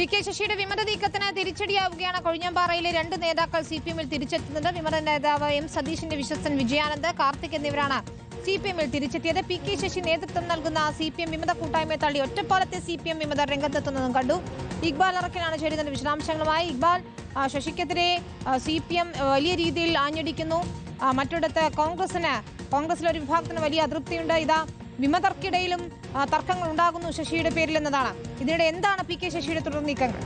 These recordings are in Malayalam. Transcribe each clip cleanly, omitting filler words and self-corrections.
പി.കെ. ശശിയുടെ വിമത നീക്കത്തിന് തിരിച്ചടിയാവുകയാണ്. കൊഴിഞ്ഞാമ്പാറയിലെ രണ്ട് നേതാക്കൾ CPM-ൽ തിരിച്ചെത്തുന്നത്. വിമത നേതാവ് M. സതീഷിന്റെ വിശ്വസ്തൻ വിജയാനന്ദ്, കാർത്തിക് എന്നിവരാണ് CPM-ൽ തിരിച്ചെത്തിയത്. പി.കെ. ശശി നേതൃത്വം നൽകുന്ന CPM വിമത കൂട്ടായ്മയെ തള്ളി ഒറ്റപ്പാലത്തെ CPM വിമതർ രംഗത്തെത്തുന്നതും കണ്ടു. ഇക്ബാൽ അറക്കലാണ് ചേരുന്നത് വിശദാംശങ്ങളുമായി. ഇക്ബാൽ, ശശിക്കെതിരെ CPM വലിയ രീതിയിൽ ആഞ്ഞടിക്കുന്നു. മറ്റിടത്ത് കോൺഗ്രസിലെ ഒരു വിഭാഗത്തിന് വലിയ അതൃപ്തിയുണ്ട്. ഇതാ വിമതർക്കിടയിലും തർക്കങ്ങൾ ഉണ്ടാകുന്നു ശശിയുടെ പേരിൽ എന്നതാണ്. ഇതിനിടെ എന്താണ് പി.കെ. ശശിയുടെ തുടർ നീക്കങ്ങൾ?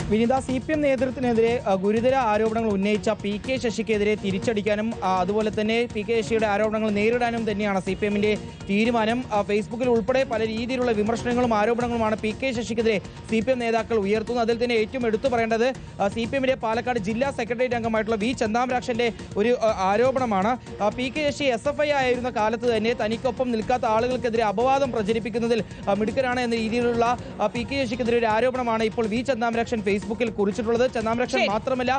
വിനിത, CPM നേതൃത്വത്തിനെതിരെ ഗുരുതര ആരോപണങ്ങൾ ഉന്നയിച്ച പി.കെ. ശശിക്കെതിരെ തിരിച്ചടിക്കാനും അതുപോലെ തന്നെ പി.കെ. ശശിയുടെ ആരോപണങ്ങൾ നേരിടാനും തന്നെയാണ് CPM-ന്റെ തീരുമാനം. ഫേസ്ബുക്കിൽ ഉൾപ്പെടെ പല രീതിയിലുള്ള വിമർശനങ്ങളും ആരോപണങ്ങളുമാണ് പി.കെ. ശശിക്കെതിരെ CPM നേതാക്കൾ ഉയർത്തുന്നത്. അതിൽ തന്നെ ഏറ്റവും എടുത്തു പറയേണ്ടത് CPM-ന്റെ പാലക്കാട് ജില്ലാ സെക്രട്ടേറിയറ്റ് അംഗമായിട്ടുള്ള വി. ചെന്താമരാക്ഷന്റെ ഒരു ആരോപണമാണ്. പി.കെ. ശശി SFI ആയിരുന്ന കാലത്ത് തന്നെ തനിക്കൊപ്പം നിൽക്കാത്ത ആളുകൾക്കെതിരെ അപവാദം പ്രചരിപ്പിക്കുന്നതിൽ മിടുക്കനാണ് എന്ന രീതിയിലുള്ള പി.കെ. ശശിക്കെതിരെ ഒരു ആരോപണമാണ് ഇപ്പോൾ വി. ചെന്താമരാക്ഷൻ ഫേസ്ബുക്കിൽ കുറിച്ചിട്ടുള്ളത്. ചെന്താമരാക്ഷൻ മാത്രമല്ല,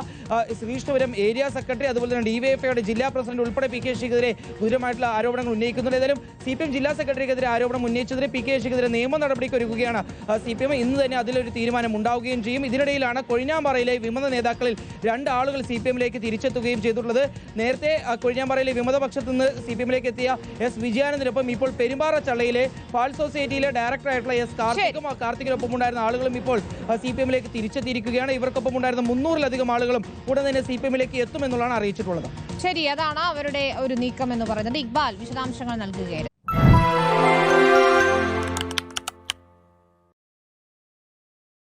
ശ്രീകൃഷ്ണപുരം ഏരിയ സെക്രട്ടറി അതുപോലെ തന്നെ DYFIയുടെ ജില്ലാ പ്രസിഡന്റ് ഉൾപ്പെടെ പി.കെ. ശശിക്കെതിരെ ഗുരുതരമായിട്ടുള്ള ആരോപണങ്ങൾ ഉന്നയിക്കുന്നുണ്ട്. ഏതായാലും CPM ജില്ലാ സെക്രട്ടറിക്കെതിരെ ആരോപണം ഉന്നയിച്ചതിന് പി.കെ. ശശിക്കെതിരെ നിയമ നടപടിക്ക് ഒരുക്കുകയാണ് CPM. ഇന്ന് തന്നെ അതിലൊരു തീരുമാനം ഉണ്ടാവുകയും ചെയ്യും. ഇതിനിടയിലാണ് കൊഴിഞ്ഞാമ്പാറയിലെ വിമത നേതാക്കളിൽ രണ്ടാളുകൾ CPM-ലേക്ക് തിരിച്ചെത്തുകയും ചെയ്തിട്ടുള്ളത്. നേരത്തെ കൊഴിഞ്ഞാമ്പാറയിലെ വിമത പക്ഷത്ത് നിന്ന് CPM-ലേക്ക് എത്തിയ S. വിജയാനന്ദിനൊപ്പം ഇപ്പോൾ പെരുമ്പാറ ചള്ളയിലെ പാൽ സൊസൈറ്റിയിലെ ഡയറക്ടറായിട്ടുള്ള S. കാർത്തികിനൊപ്പം ഉണ്ടായിരുന്ന ആളുകളും ഇപ്പോൾ CPM-ലേക്ക് തിരിച്ചെത്തിയിരിക്കുകയാണ്. ഇവർക്കൊപ്പം ഉണ്ടായിരുന്ന 300-ലധികം ആളുകളും ഉടൻ തന്നെ CPM-ലേക്ക് എത്തുമെന്നുള്ളതാണ് അറിയിച്ചിട്ടുള്ളത്. ശരി, അതാണ് അവരുടെ ഒരു നീക്കം എന്ന് പറയുന്നത്. ഇക്ബാൽ വിശദാംശങ്ങൾ നൽകുകയായിരുന്നു.